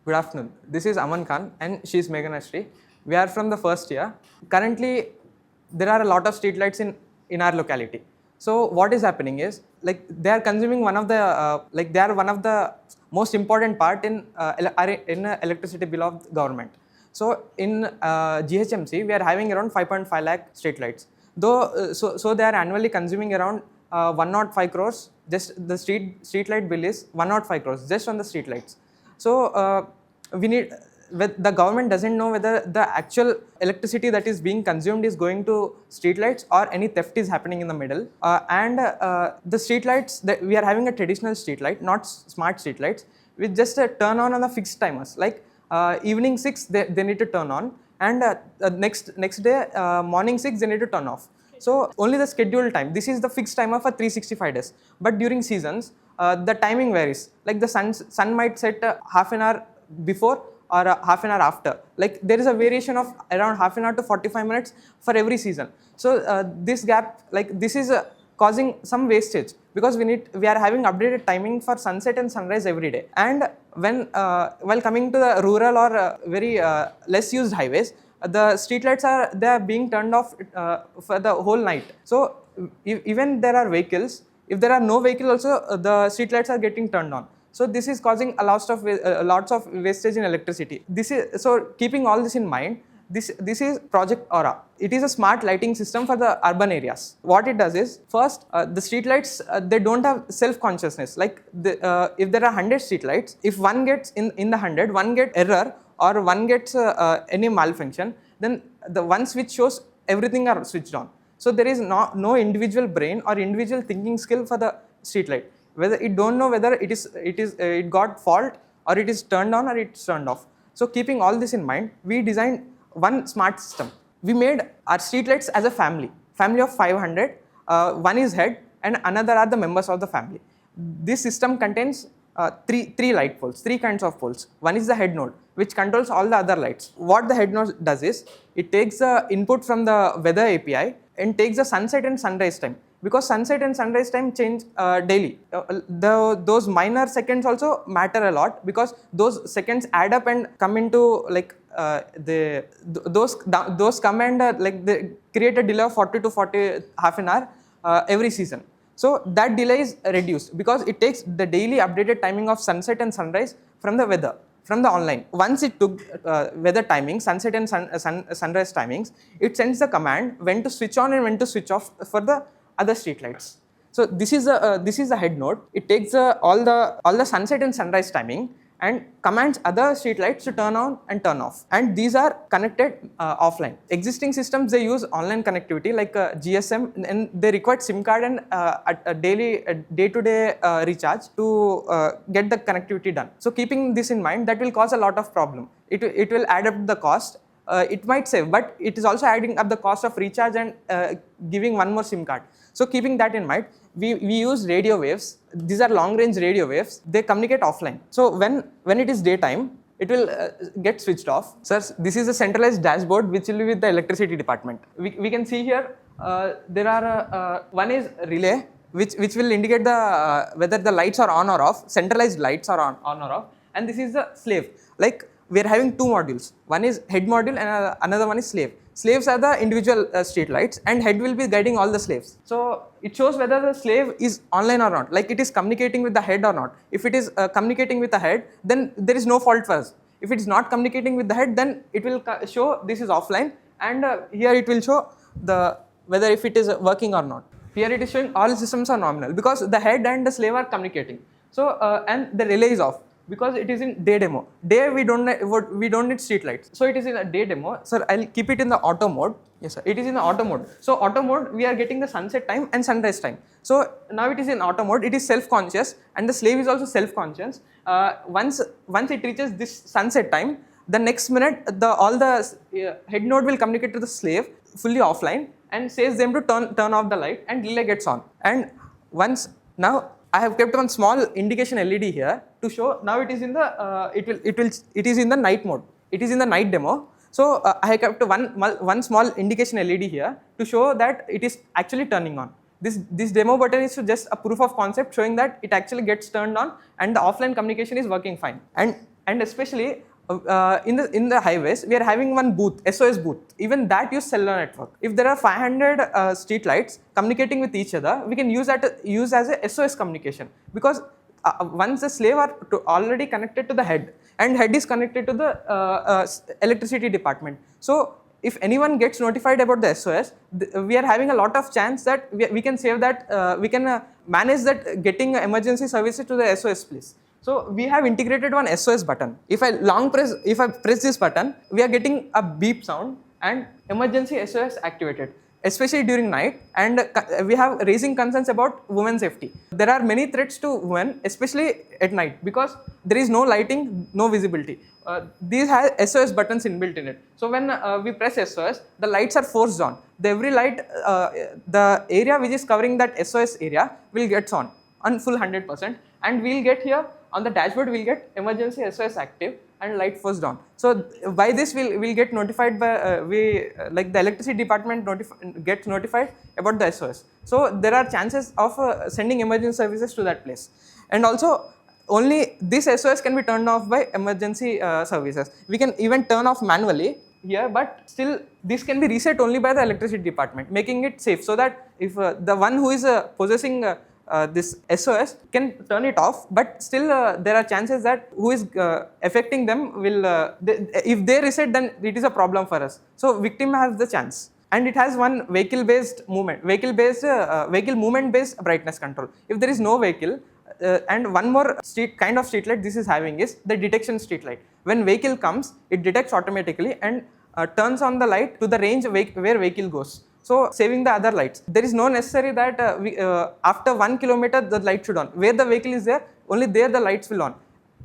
Good afternoon. This is Aman Khan and she is Meghana Shri. We are from the first year. Currently, there are a lot of streetlights in our locality. So what is happening is they are consuming one of the most important part in electricity bill of the government. So in GHMC, we are having around 5.5 lakh streetlights. Though so they are annually consuming around 105 crores. Just the streetlight bill is 105 crores just on the streetlights. So the government doesn't know whether the actual electricity that is being consumed is going to streetlights or any theft is happening in the middle. The streetlights, we are having a traditional streetlight, not smart streetlights, with just a turn on the fixed timers. Evening 6 they need to turn on, and next day morning 6 they need to turn off. So only the scheduled time. This is the fixed timer for 365 days. But during seasons, the timing varies. Like the sun might set half an hour before or half an hour after. Like there is a variation of around half an hour to 45 minutes for every season. So this gap, this is causing some wastage, because we are having updated timing for sunset and sunrise every day. And when while coming to the rural or very less used highways, the streetlights are being turned off for the whole night. So even there are vehicles, if there are no vehicles also, the streetlights are getting turned on. So this is causing lots of wastage in electricity. So keeping all this in mind, this is Project Aura. It is a smart lighting system for the urban areas. What it does is, first, the streetlights, they don't have self-consciousness. If there are 100 streetlights, if one gets in the 100, one get error or one gets any malfunction, then the one switch shows everything are switched on. So there is no individual brain or individual thinking skill for the streetlight. Whether it don't know whether it got fault or it is turned on or it's turned off. So keeping all this in mind, we designed one smart system. We made our streetlights as a family of 500. One is head and another are the members of the family. This system contains three light poles, three kinds of poles. One is the head node, which controls all the other lights. What the head node does is, it takes the input from the weather API and takes the sunset and sunrise time. Because sunset and sunrise time change daily. Those minor seconds also matter a lot, because those seconds add up and come into those come and they create a delay of 40 to half an hour every season. So that delay is reduced because it takes the daily updated timing of sunset and sunrise from the weather, from the online. Once it took weather timing, sunset and sunrise timings, it sends the command when to switch on and when to switch off for the other streetlights. So this is the head node. It takes all the sunset and sunrise timing and commands other streetlights to turn on and turn off. And these are connected offline. Existing systems, they use online connectivity like GSM, and they require SIM card and a day-to-day recharge to get the connectivity done. So keeping this in mind, that will cause a lot of problem. It will add up the cost. It might save, but it is also adding up the cost of recharge and giving one more SIM card. So keeping that in mind, we use radio waves. These are long-range radio waves. They communicate offline. So when it is daytime, it will get switched off. Sir, this is a centralized dashboard which will be with the electricity department. We can see here there are one is relay which will indicate whether the lights are on or off. Centralized lights are on or off. And this is the slave. We are having two modules. One is head module and another one is slave. Slaves are the individual street lights, and head will be guiding all the slaves. So it shows whether the slave is online or not, like it is communicating with the head or not. If it is communicating with the head, then there is no fault for us. If it is not communicating with the head, then it will show this is offline, and here it will show whether if it is working or not. Here it is showing all systems are nominal because the head and the slave are communicating. So and the relay is off. because it is in day demo. Day we don't need street lights, so it is in a day demo. Sir, I'll keep it in the auto mode. Yes sir, it is in the auto mode. So auto mode, we are getting the sunset time and sunrise time. So now it is in auto mode, it is self-conscious, and the slave is also self-conscious. Once it reaches this sunset time, the next minute all the head node will communicate to the slave fully offline and says them to turn off the light, and relay gets on. And once, now I have kept one small indication LED here to show. Now it is in the it is in the night mode. It is in the night demo. So I have kept one small indication LED here to show that it is actually turning on. This demo button is just a proof of concept showing that it actually gets turned on and the offline communication is working fine. And especially in the highways, we are having one booth, SOS booth. Even that use cellular network. If there are 500 street lights communicating with each other, we can use as a SOS communication, because once the slave are already connected to the head, and head is connected to the electricity department. So if anyone gets notified about the SOS, we are having a lot of chance that we can save that, we can manage that getting emergency services to the SOS place. So we have integrated one SOS button. If I press this button, we are getting a beep sound and emergency SOS activated, especially during night. And we have raising concerns about women's safety. There are many threats to women, especially at night, because there is no lighting, no visibility. These have SOS buttons inbuilt in it. So when we press SOS, the lights are forced on. Every light, the area which is covering that SOS area will get on full 100%, and we'll get here on the dashboard, we'll get emergency SOS active and light forced on. So by this we'll get notified by like the electricity department gets notified about the SOS. So there are chances of sending emergency services to that place. And also, only this SOS can be turned off by emergency services. We can even turn off manually here, but still this can be reset only by the electricity department, making it safe, so that if the one who is possessing this SOS can turn it off, but still there are chances that who is affecting them will, if they reset, then it is a problem for us. So victim has the chance. And it has one vehicle movement based brightness control. If there is no vehicle, and one more kind of street light this is having is the detection street light. When vehicle comes, it detects automatically and turns on the light to the range where vehicle goes. So saving the other lights. There is no necessary that after 1 kilometer the light should on. Where the vehicle is there, only there the lights will on,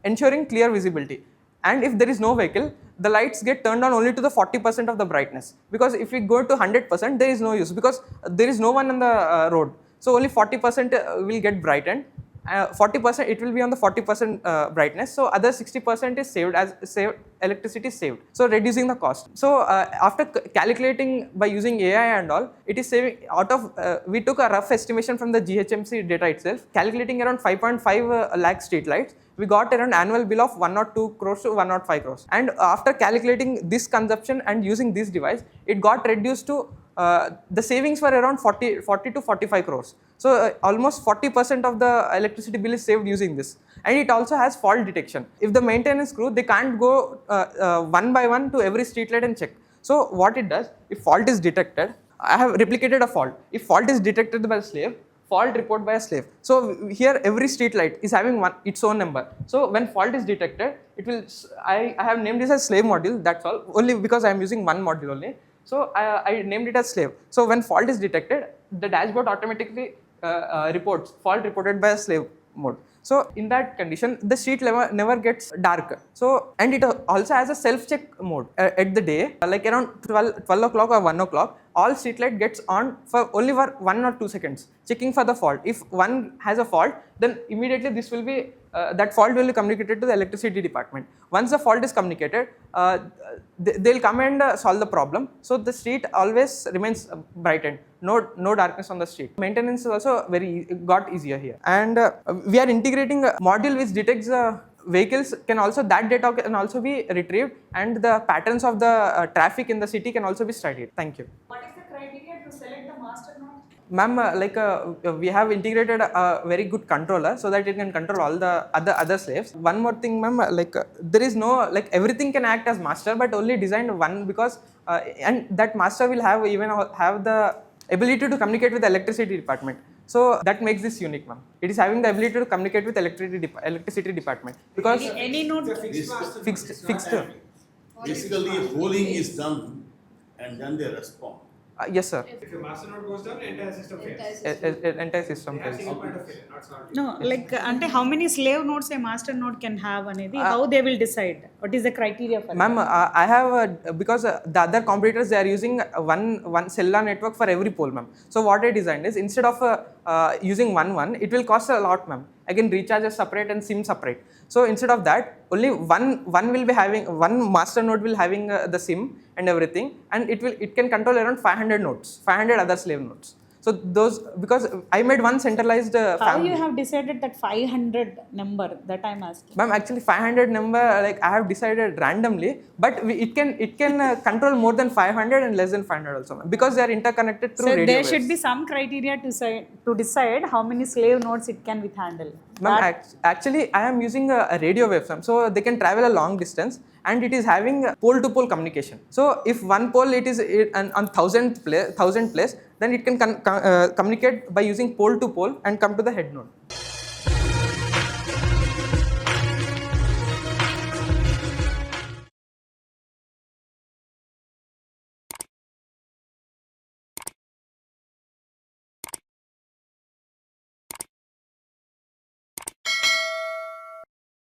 ensuring clear visibility. And if there is no vehicle, the lights get turned on only to the 40% of the brightness. Because if we go to 100%, there is no use, because there is no one on the road. So only 40% will get brightened. 40% it will be on the 40% brightness, so other 60% is saved, electricity is saved, so reducing the cost. So after calculating by using AI and all, it is saving out of we took a rough estimation from the GHMC data itself, calculating around 5.5 lakh street lights. We got around annual bill of 102 crores to 105 crores. And after calculating this consumption and using this device, it got reduced to the savings were around 40 to 45 crores. So almost 40% of the electricity bill is saved using this. And it also has fault detection. If the maintenance crew, they can't go one by one to every street light and check. So what it does, if fault is detected, I have replicated a fault. If fault is detected by a slave, fault report by a slave. So here every street light is having its own number. So when fault is detected, it will, I have named this as slave module, that's all, only because I am using one module only. So I named it as slave. So when fault is detected, the dashboard automatically reports fault reported by a slave mode. So in that condition, the street never gets dark. So, and it also has a self-check mode at the day, like around 12 o'clock or 1 o'clock, all street light gets on for only for 1 or 2 seconds, checking for the fault. If one has a fault, then immediately this will be, that fault will be communicated to the electricity department. Once the fault is communicated, they'll come and solve the problem. So the street always remains brightened, no darkness on the street. Maintenance is also got easier here. And we are integrating a module which detects vehicles, that data can also be retrieved, and the patterns of the traffic in the city can also be studied. Thank you. What is the criteria to select the master node? Ma'am, we have integrated a very good controller so that it can control all the other slaves. One more thing, ma'am, there is no, everything can act as master, but only designed one, because and that master will have the ability to communicate with the electricity department. So that makes this unique, ma'am. It is having the ability to communicate with electricity department because Any node. fixed. Basically, rolling is done and then they respond. Yes, sir. If your master node goes down, entire system fails. Entire system They have fails. single point of failure, not solid. No, like ante how many slave nodes a master node can have anedi, how they will decide? What is the criteria for Ma'am, I have because the other competitors, they are using one cellular network for every pole, ma'am. So what I designed is, instead of using one, it will cost a lot, ma'am. Again, recharges separate and SIM separate. So instead of that, only one will be having, one master node will having the SIM and everything, and it can control around 500 nodes, 500 other slave nodes. So those, because I made one centralized How family. you have decided that 500 number that I'm asking? Ma'am, actually 500 number, like I have decided randomly, but it can control more than 500 and less than 500 also, ma'am, because they are interconnected through So radio there waves. should be some criteria to decide how many slave nodes it can handle. Ma'am, actually I am using a radio wave, ma'am, so they can travel a long distance, and it is having pole-to-pole communication. So if one pole it is on 1000 place, then it can communicate by using pole-to-pole and come to the head node.